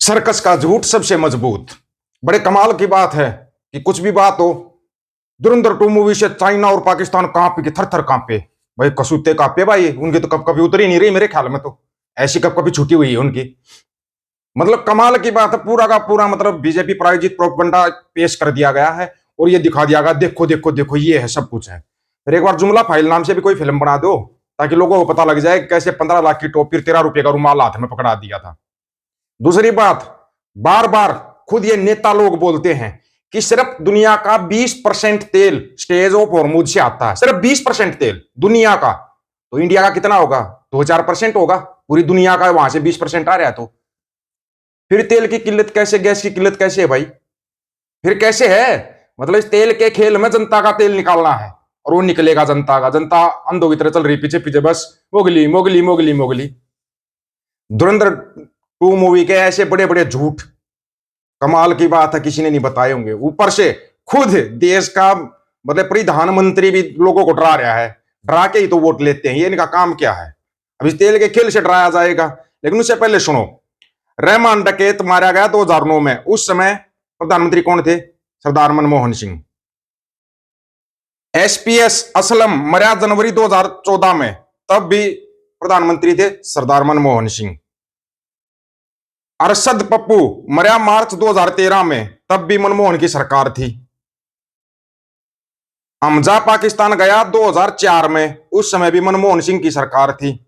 Circus का झूठ सबसे मजबूत। बड़े कमाल की बात है कि कुछ भी बात हो, धुरंधर 2 मूवी से चाइना और पाकिस्तान कांपे, थर थर कांपे। भाई कसूते कांपे भाई, उनकी तो कब कभी उतरी नहीं रही मेरे ख्याल में। तो ऐसी कब कभी छुट्टी हुई है उनकी। मतलब कमाल की बात है, पूरा का पूरा मतलब बीजेपी प्रायोजित प्रोपगंडा पेश कर दिया गया है और ये दिखा दिया गया, देखो देखो देखो ये है, सब कुछ है। फिर एक बार जुमला फाइल नाम से भी कोई फिल्म बना दो ताकि लोगों को पता लग जाए कैसे 15 लाख की टोपी 13 रुपए का रुमाल हाथ में पकड़ा दिया था। दूसरी बात, बार बार खुद ये नेता लोग बोलते हैं कि सिर्फ दुनिया का 20% तेल स्टेज ऑफ हॉर्मुज से आता है। सिर्फ 20% तेल दुनिया का। तो इंडिया का कितना होगा? 2-4% होगा। पूरी दुनिया का वहां से 20% आ रहा है। तो फिर तेल की किल्लत कैसे, गैस की किल्लत कैसे है भाई? फिर कैसे है? मतलब इस तेल के खेल में जनता का तेल निकालना है और वो निकलेगा जनता का। जनता अंधों की तरह चल रही पीछे पीछे, बस मोगली मोगली मोगली मोगली। धुरंधर 2 मूवी के ऐसे बड़े बड़े झूठ, कमाल की बात है किसी ने नहीं बताए होंगे। ऊपर से खुद देश का मतलब प्रधानमंत्री भी लोगों को डरा रहा है। डरा के ही तो वोट लेते हैं, ये इनका काम क्या है? अब इस तेल के खेल से डराया जाएगा। लेकिन उससे पहले सुनो, रहमान डकैत मारा गया 2009 में। उस समय प्रधानमंत्री कौन थे? सरदार मनमोहन सिंह। एसपीएस असलम मरा जनवरी 2014 में, तब भी प्रधानमंत्री थे सरदार मनमोहन सिंह। अरशद पप्पू मरा मार्च 2013 में, तब भी मनमोहन की सरकार थी। हमजा पाकिस्तान गया 2004 में, उस समय भी मनमोहन सिंह की सरकार थी।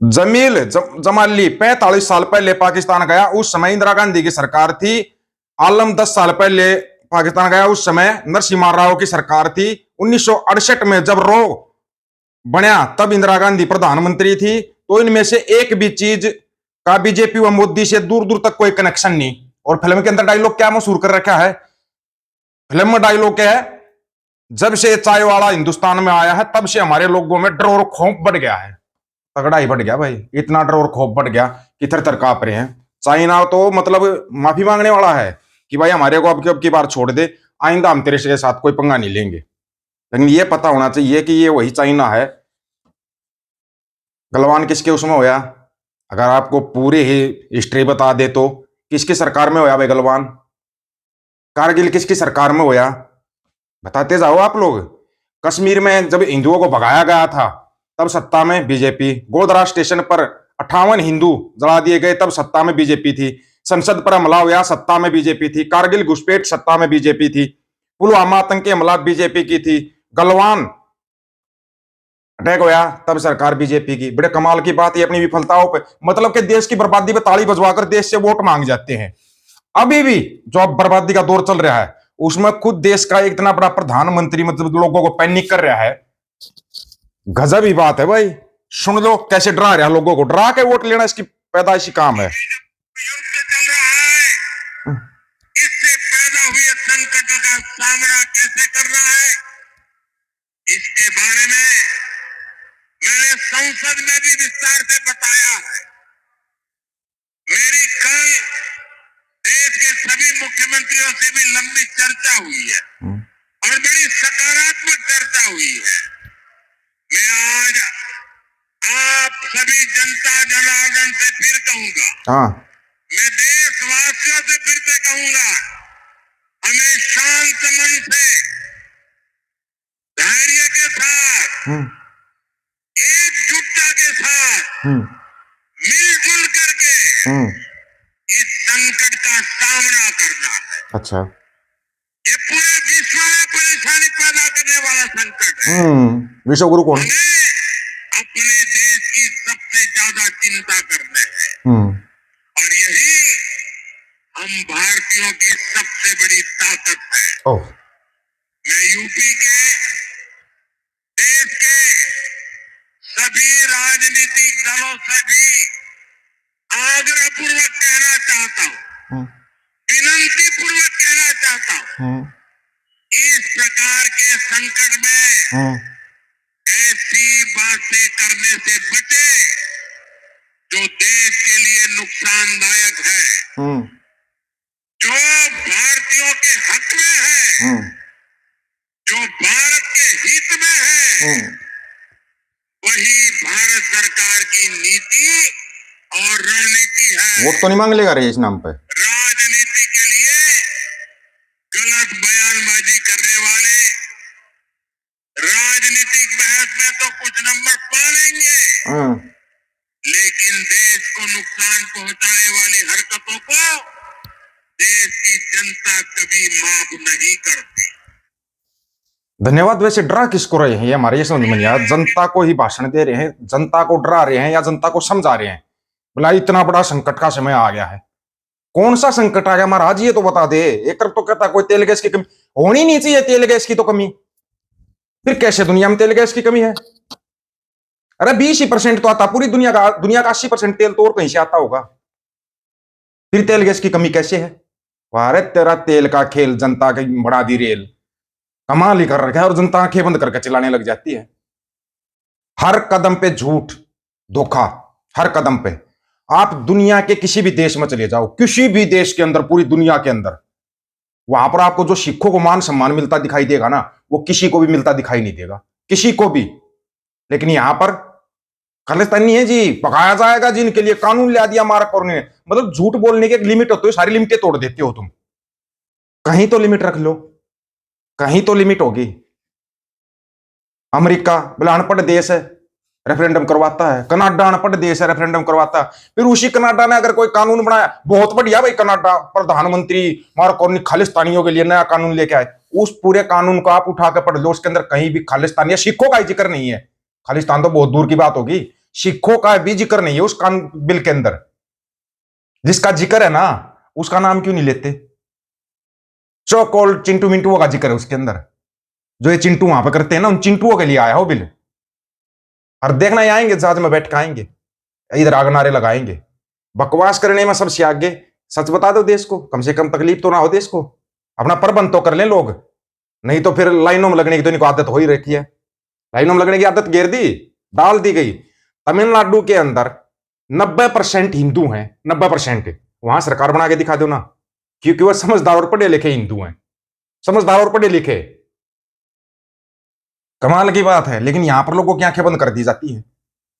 जमील जमाली 45 साल पहले पाकिस्तान गया, उस समय इंदिरा गांधी की सरकार थी। आलम 10 साल पहले पाकिस्तान गया, उस समय नरसिम्हा राव की सरकार थी। 1968 में जब रो बना तब इंदिरा गांधी प्रधानमंत्री थी। तो इनमें से एक भी चीज का बीजेपी व मोदी से दूर दूर तक कोई कनेक्शन नहीं। और फिल्म के अंदर डायलॉग क्या मशहूर कर रखा है? फिल्म में डायलॉग क्या है? जब से चाय वाला हिंदुस्तान में आया है तब से हमारे लोगों में डर और खौफ बढ़ गया है। तगड़ा ही बढ़ गया भाई, इतना डर और खौफ बढ़ गया कि थर थर कांप रहे हैं। चाइना तो मतलब माफी मांगने वाला है कि भाई हमारे को अब की बार छोड़ दे, आइंदा हम तेरे के साथ कोई पंगा नहीं लेंगे। लेकिन ये पता होना चाहिए कि ये वही चाइना है। गलवान किसके उसमें होया? अगर आपको पूरी ही हिस्ट्री बता दे तो किसकी सरकार में होया भाई गलवान? कारगिल किसकी सरकार में होया? बताते जाओ आप लोग। कश्मीर में जब हिंदुओं को भगाया गया था तब सत्ता में बीजेपी। गोधरा स्टेशन पर 58 हिंदू जला दिए गए, तब सत्ता में बीजेपी थी। संसद पर हमला हुआ, सत्ता में बीजेपी थी। कारगिल घुसपैठ, सत्ता में बीजेपी थी। पुलवामा आतंकी हमला बीजेपी की थी। गलवान अटैक होया तब सरकार बीजेपी की। बड़े कमाल की बात है अपनी विफलताओं पे, मतलब कि देश की बर्बादी पे ताली बजवाकर देश से वोट मांग जाते हैं। अभी भी जो अब बर्बादी का दौर चल रहा है उसमें खुद देश का एक इतना बड़ा प्रधानमंत्री मतलब लोगों को पैनिक कर रहा है। गजब ही बात है भाई। सुन लो कैसे डरा रहा है लोगों को, डरा के वोट लेना इसकी पैदाइशी काम है। चल रहा है, इससे पैदा हुए संकट का सामना कैसे कर रहा है, इसके बारे में मैंने संसद में भी विस्तार से बताया है। मेरी कल देश के सभी मुख्यमंत्रियों से भी लंबी चर्चा हुई है और बड़ी सकारात्मक चर्चा हुई है। मैं आज आप सभी जनता जनार्दन से फिर कहूंगा, मैं देशवासियों से फिर से कहूंगा, हमें शांत मन से, धैर्य के साथ, एकजुटता के साथ, मिलजुल करके इस संकट का सामना करना है। अच्छा, ये पूरे विश्व में परेशानी पैदा करने वाला संकट है। विश्व गुरु कौन? हमें अपने देश की सबसे ज्यादा चिंता करने है और यही हम भारतीयों की सबसे बड़ी ताकत है। मैं यूपी के, देश के सभी राजनीतिक दलों से भी आग्रह पूर्वक कहना चाहता हूं, विनती पूर्वक कहना चाहता हूं, इस प्रकार के संकट में ऐसी बातें करने से बचे जो देश के लिए नुकसानदायक है, जो भारतीयों के हक में है, जो भारत के हित में है, वही भारत सरकार की नीति और रणनीति राजनीति है। वोट तो नहीं मांग लेगा रे इस नाम पे। राजनीति के लिए गलत बयानबाजी करने वाले राजनीतिक बहस में तो कुछ नंबर पा लेंगे, लेकिन देश को नुकसान पहुंचाने वाली हरकतों को देश की जनता कभी माफ नहीं करती। धन्यवाद। वैसे डरा किसको रहे हैं ये हमारे ये समझ में नहीं आया। जनता को ही भाषण दे रहे हैं, जनता को डरा रहे हैं या जनता को समझा रहे हैं? बोला इतना बड़ा संकट का समय आ गया है। कौन सा संकट आ गया महाराज, ये तो बता दे। एक तरफ तो कहता कोई तेल गैस की कमी होनी नहीं चाहिए, तेल गैस की तो कमी, फिर कैसे दुनिया में तेल गैस की कमी है? अरे 20% तो आता, पूरी दुनिया का 80% तेल तो और कहीं से आता होगा, फिर तेल गैस की कमी कैसे है? अरे तेरा तेल का खेल, जनता की बढ़ा दी रेल, कमाल ही कर रखा है। और जनता आंखें बंद करके चलाने लग जाती है। हर कदम पे झूठ, धोखा, हर कदम पे। आप दुनिया के किसी भी देश में चले जाओ, किसी भी देश के अंदर, पूरी दुनिया के अंदर, वहां पर आपको जो सिखों को मान सम्मान मिलता दिखाई देगा ना, वो किसी को भी मिलता दिखाई नहीं देगा, किसी को भी। लेकिन यहां पर खालिस्तानी है जी, पकाया जाएगा जिनके लिए, कानून ला दिया मार्क और ने। मतलब झूठ बोलने की एक लिमिट होती है, सारी लिमिटें तोड़ देते हो तुम। कहीं तो लिमिट रख लो, कहीं तो लिमिट होगी। अमेरिका बोला अनपढ़ देश है, रेफरेंडम करवाता है। कनाडा अनपढ़ देश है, रेफरेंडम करवाता है। फिर उसी कनाडा ने अगर कोई कानून बनाया, बहुत बढ़िया भाई, कनाडा प्रधानमंत्री मार्क और खालिस्तानियों के लिए नया कानून लेके आए, उस पूरे कानून को आप उठा कर पढ़ लो, उसके अंदर कहीं भी खालिस्तानी या सिखों का जिक्र नहीं है। खालिस्तान तो बहुत दूर की बात होगी, सिखों का भी जिक्र नहीं है उस कानून बिल के अंदर। जिसका जिक्र है ना, उसका नाम क्यों नहीं लेते? सो कॉल्ड चिंटू मिंटुओं का जिक्र है उसके अंदर। जो ये चिंटू वहां पर करते हैं ना, उन चिंटुओं के लिए आया हो बिल। और देखना ही आएंगे, जहाज में बैठ के आएंगे, इधर आग नारे लगाएंगे, बकवास करने में सबसे आगे। सच बता दो देश को, कम से कम तकलीफ तो ना हो देश को। अपना प्रबंध तो कर लें लोग, नहीं तो फिर लाइनों में लगने की तो इनको आदत हो ही रखी है। लाइनों में लगने की आदत घेर दी, डाल दी गई। तमिलनाडु के अंदर 90% हिंदू हैं, 90%। वहां सरकार बना के दिखा दो ना, क्योंकि वह समझदार और पढ़े लिखे हिंदू हैं, समझदार और पढ़े लिखे। कमाल की बात है। लेकिन यहां पर लोगों की आंखें बंद कर दी जाती है।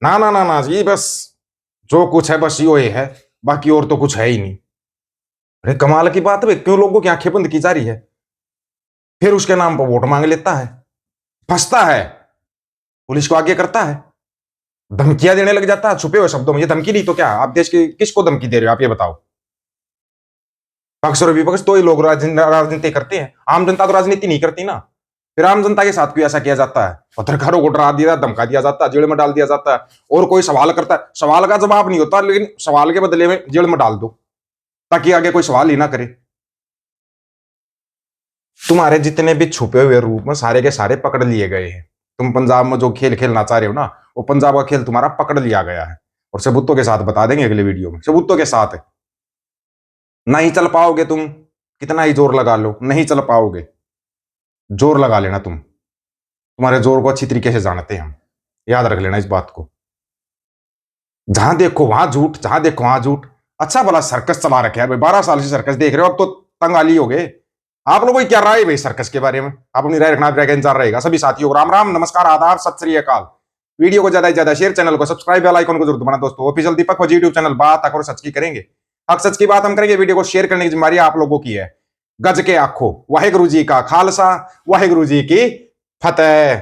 ना ना ना ना जी, बस जो कुछ है बस यो ही है, बाकी और तो कुछ है ही नहीं। अरे कमाल की बात है, क्यों लोगों की आंखें बंद की जा रही है? फिर उसके नाम पर वोट मांग लेता है, फंसता है, पुलिस को आगे करता है, धमकियां देने लग जाता है छुपे हुए शब्दों में। ये धमकी नहीं तो क्या? आप देश की किसको धमकी दे रहे हो, आप ये बताओ। पक्ष और विपक्ष तो ही लोग राजनीति करते हैं, आम जनता तो राजनीति नहीं करती ना। फिर आम जनता के साथ क्यों ऐसा किया जाता है? पत्रकारों को डरा दिया, धमका दिया जाता है, जेल में डाल दिया जाता है। और कोई सवाल करता है, सवाल का जवाब नहीं होता, लेकिन सवाल के बदले में जेल में डाल दो, ताकि आगे कोई सवाल ही ना करे। तुम्हारे जितने भी छुपे हुए रूप में सारे के सारे पकड़ लिए गए हैं। तुम पंजाब में जो खेल खेलना चाह रहे हो ना, वो पंजाब का खेल तुम्हारा पकड़ लिया गया है। और सबूतों के साथ बता देंगे अगले वीडियो में, सबूतों के साथ। नहीं चल पाओगे तुम, कितना ही जोर लगा लो, नहीं चल पाओगे। जोर लगा लेना तुम, तुम्हारे जोर को अच्छी तरीके से जानते हैं हम, याद रख लेना इस बात को। जहां देखो वहां झूठ, जहां देखो वहां झूठ। अच्छा भला सर्कस चला रखे है भाई, 12 साल से सर्कस देख रहे हो, अब तो तंगाली हो गए। आप लोगों की क्या राय है भाई सर्कस के बारे में? आप अपनी राय रखना इंतजार रहेगा। सभी साथियों को राम राम, नमस्कार, आदाब, सत श्री अकाल। वीडियो को ज्यादा से ज्यादा शेयर, चैनल को सब्सक्राइब, बेल आइकन को जरूर दबाना दोस्तों। ऑफिशियल दीपक फौजी यूट्यूब चैनल, बात अगर सच की करेंगे, हक सच की बात हम करेंगे। वीडियो को शेयर करने की जिम्मेदारी आप लोगों की है। गज के आखो, वाहेगुरु जी का खालसा, वाहेगुरु जी की फतेह।